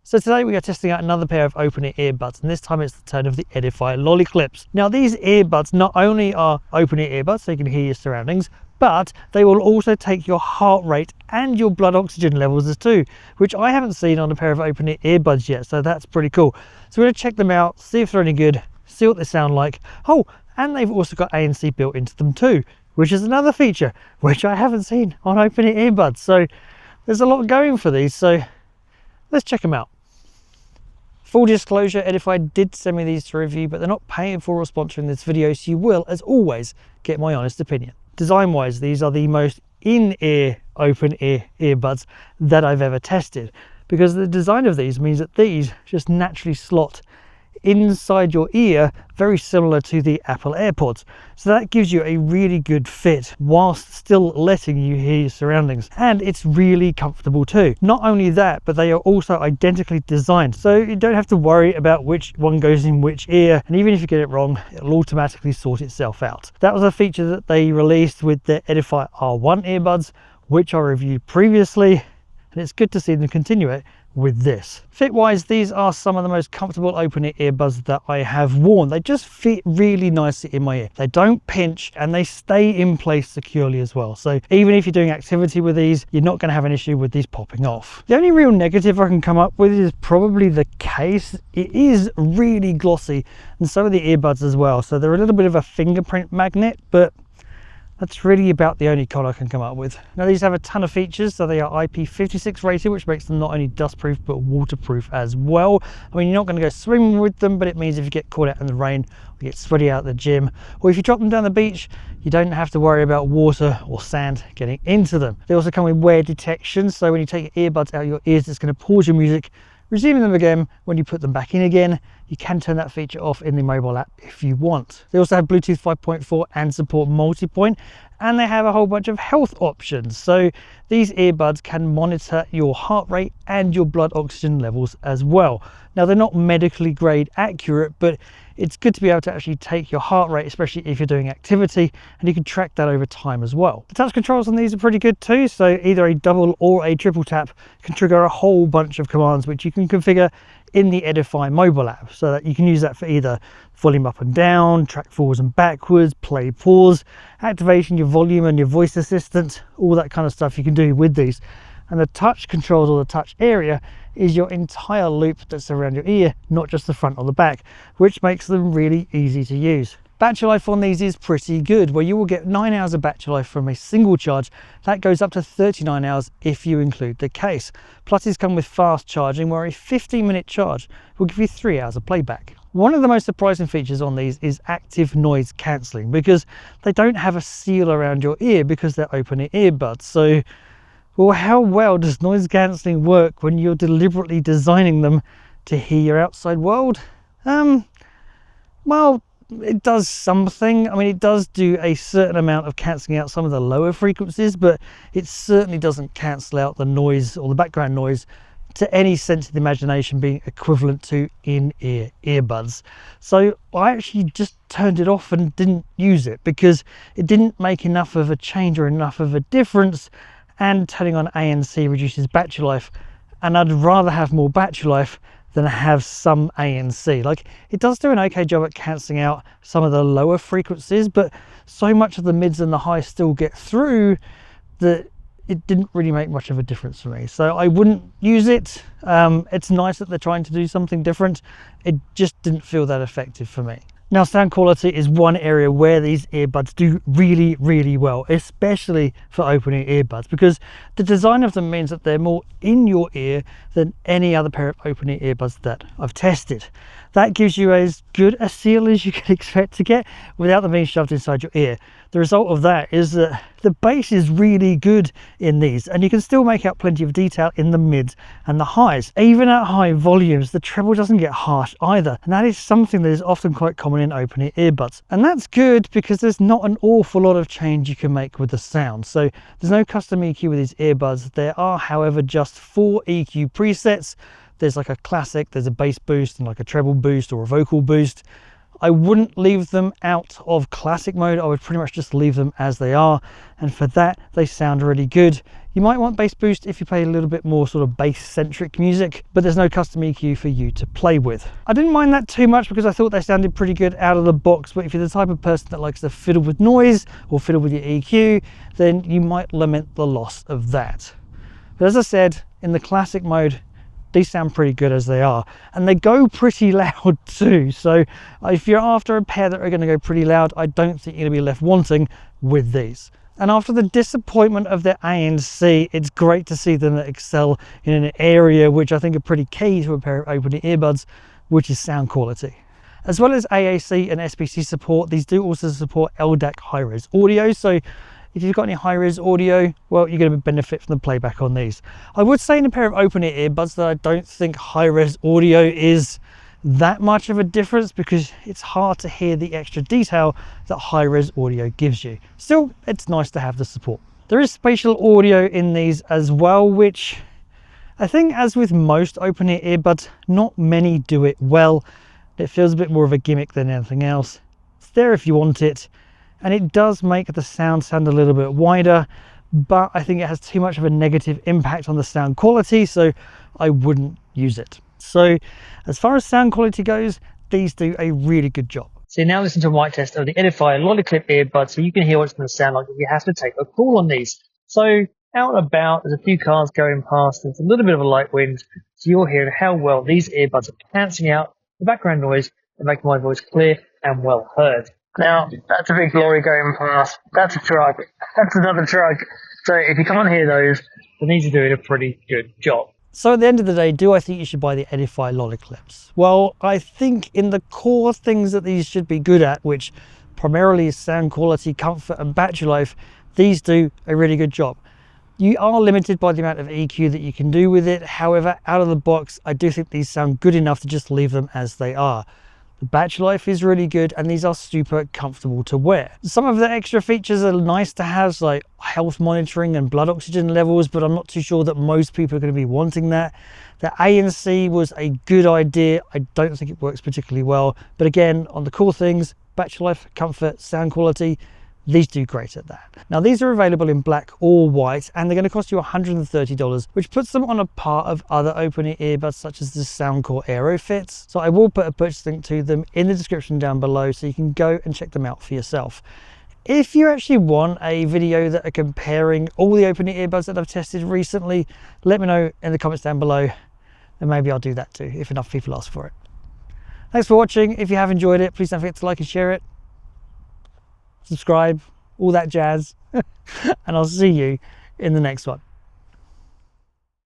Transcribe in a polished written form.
So today we are testing out another pair of open-ear earbuds, and this time it's the turn of the Edifier LolliClips. Now these earbuds not only are open-ear earbuds so you can hear your surroundings, but they will also take your heart rate and your blood oxygen levels as too, which I haven't seen on a pair of open-ear earbuds yet, so that's pretty cool. So we're going to check them out, see if they're any good, see what they sound like. Oh, and they've also got ANC built into them too, which is another feature which I haven't seen on open-ear earbuds. So there's a lot going for these, so let's check them out. Full disclosure, Edifier did send me these to review, but they're not paying for or sponsoring this video, so you will, as always, get my honest opinion. Design-wise, these are the most in-ear, open-ear earbuds that I've ever tested, because the design of these means that these just naturally slot inside your ear, very similar to the Apple AirPods. So that gives you a really good fit whilst still letting you hear your surroundings, and it's really comfortable too. Not only that, but they are also identically designed, so you don't have to worry about which one goes in which ear, and even if you get it wrong, it'll automatically sort itself out. That was a feature that they released with the Edifier R1 earbuds, which I reviewed previously, and it's good to see them continue it with this. Fit wise, these are some of the most comfortable open-ear earbuds that I have worn. They just fit really nicely in my ear. They don't pinch and they stay in place securely as well. So even if you're doing activity with these, you're not going to have an issue with these popping off. The only real negative I can come up with is probably the case. It is really glossy, and so are the earbuds as well. So they're a little bit of a fingerprint magnet, but that's really about the only con I can come up with. Now these have a ton of features, so they are IP56 rated, which makes them not only dustproof but waterproof as well. I mean, you're not going to go swimming with them, but it means if you get caught out in the rain, or get sweaty out at the gym, or if you drop them down the beach, you don't have to worry about water or sand getting into them. They also come with wear detection, so when you take your earbuds out of your ears, it's going to pause your music, resuming them again. When you put them back in again, you can turn that feature off in the mobile app if you want. They also have Bluetooth 5.4 and support multi-point, and they have a whole bunch of health options. So these earbuds can monitor your heart rate and your blood oxygen levels as well. Now they're not medically grade accurate, but it's good to be able to actually take your heart rate, especially if you're doing activity, and you can track that over time as well. The touch controls on these are pretty good too, so either a double or a triple tap can trigger a whole bunch of commands which you can configure in the Edifier mobile app, so that you can use that for either volume up and down, track forwards and backwards, play, pause, activation, your volume and your voice assistant, all that kind of stuff you can do with these. And the touch controls, or the touch area, is your entire loop that's around your ear, not just the front or the back, which makes them really easy to use. Battery life on these is pretty good, where you will get 9 hours of battery life from a single charge. That goes up to 39 hours if you include the case. Plus these come with fast charging, where a 15-minute charge will give you 3 hours of playback. One of the most surprising features on these is active noise cancelling, because they don't have a seal around your ear because they're open-ear earbuds. So, well, how well does noise cancelling work when you're deliberately designing them to hear your outside world? Well, it does something. I mean, it does do a certain amount of cancelling out some of the lower frequencies, but it certainly doesn't cancel out the noise or the background noise to any sense of the imagination being equivalent to in-ear earbuds. So I actually just turned it off and didn't use it because it didn't make enough of a change or enough of a difference, and turning on ANC reduces battery life, and I'd rather have more battery life than have some ANC. Like, it does do an okay job at cancelling out some of the lower frequencies, but so much of the mids and the highs still get through that it didn't really make much of a difference for me. So I wouldn't use it. It's nice that they're trying to do something different. It just didn't feel that effective for me. Now, sound quality is one area where these earbuds do really, really well, especially for open-ear earbuds, because the design of them means that they're more in your ear than any other pair of open-ear earbuds that I've tested. That gives you as good a seal as you can expect to get without them being shoved inside your ear. The result of that is that the bass is really good in these, and you can still make out plenty of detail in the mids and the highs. Even at high volumes, the treble doesn't get harsh either, and that is something that is often quite common in open-ear earbuds. And that's good because there's not an awful lot of change you can make with the sound. So there's no custom EQ with these earbuds. There are, however, just 4 EQ presets. There's like a classic, there's a bass boost and like a treble boost or a vocal boost. I wouldn't leave them out of classic mode. I would pretty much just leave them as they are, and for that they sound really good. You might want bass boost if you play a little bit more sort of bass centric music, but there's no custom EQ for you to play with. I didn't mind that too much because I thought they sounded pretty good out of the box, but if you're the type of person that likes to fiddle with noise or fiddle with your EQ, then you might lament the loss of that. But as I said, in the classic mode, these sound pretty good as they are, and they go pretty loud too. So if you're after a pair that are going to go pretty loud, I don't think you're going to be left wanting with these. And after the disappointment of their ANC, it's great to see them excel in an area which I think are pretty key to a pair of open ear earbuds, which is sound quality. As well as AAC and SBC support, these do also support LDAC high-res audio. So if you've got any high-res audio, well, you're going to benefit from the playback on these. I would say in a pair of open ear earbuds that I don't think high-res audio is that much of a difference, because it's hard to hear the extra detail that high-res audio gives you. Still, it's nice to have the support. There is spatial audio in these as well, which I think, as with most open ear earbuds, not many do it well. It feels a bit more of a gimmick than anything else. It's there if you want it, and it does make the sound a little bit wider, but I think it has too much of a negative impact on the sound quality, so I wouldn't use it. So as far as sound quality goes, these do a really good job. So now listen to a mic test of the Edifier LolliClip earbuds, so you can hear what it's going to sound like if you have to take a call on these. So out and about, there's a few cars going past, there's a little bit of a light wind, so you're hearing how well these earbuds are cancelling out the background noise and making my voice clear and well heard. Now, that's a big lorry going past, that's a truck, that's another truck. So if you can't hear those, then these are doing a pretty good job. So at the end of the day, do I think you should buy the Edifier LolliClips? Well, I think in the core things that these should be good at, which primarily is sound quality, comfort and battery life, these do a really good job. You are limited by the amount of EQ that you can do with it. However, out of the box, I do think these sound good enough to just leave them as they are. The battery life is really good, and these are super comfortable to wear. Some of the extra features are nice to have, like health monitoring and blood oxygen levels, but I'm not too sure that most people are going to be wanting that. The ANC was a good idea. I don't think it works particularly well, but again, on the cool things, battery life, comfort, sound quality, these do great at that. Now, these are available in black or white, and they're going to cost you $130, which puts them on a par of other open ear earbuds such as the Soundcore AeroFits. So I will put a purchase link to them in the description down below, so you can go and check them out for yourself. If you actually want a video that are comparing all the open ear earbuds that I've tested recently, let me know in the comments down below, and maybe I'll do that too if enough people ask for it. Thanks for watching. If you have enjoyed it, please don't forget to like and share it, subscribe, all that jazz, and I'll see you in the next one.